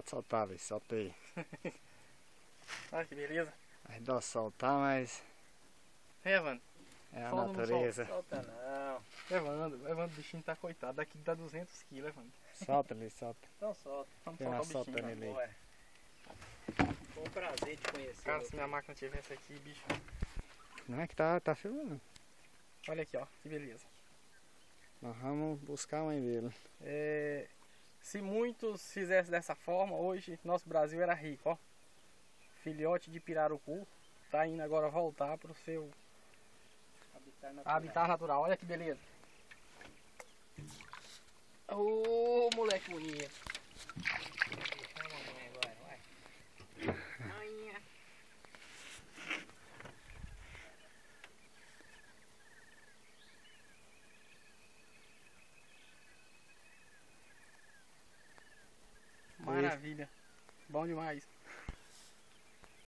Pode soltar, Luiz, solta aí. Olha que beleza. Aí dá soltar, mas Evandro, é a solta ou não natureza. Solta não. Evandro, o bichinho tá coitado. Daqui dá 200 quilos, Evandro. Solta, Luiz, solta. Então solta. Vamos Tem soltar uma o bichinho. solta nele aí. Ué. Foi um prazer te conhecer. Cara, se minha máquina tivesse aqui, bicho. Não é que tá filmando. Olha aqui, ó, que beleza. Nós vamos buscar a mãe dele. Se muitos fizessem dessa forma, hoje nosso Brasil era rico, ó. Filhote de pirarucu tá indo agora voltar pro seu habitat natural. Olha que beleza. Ô, moleque bonito. Maravilha. Bom demais.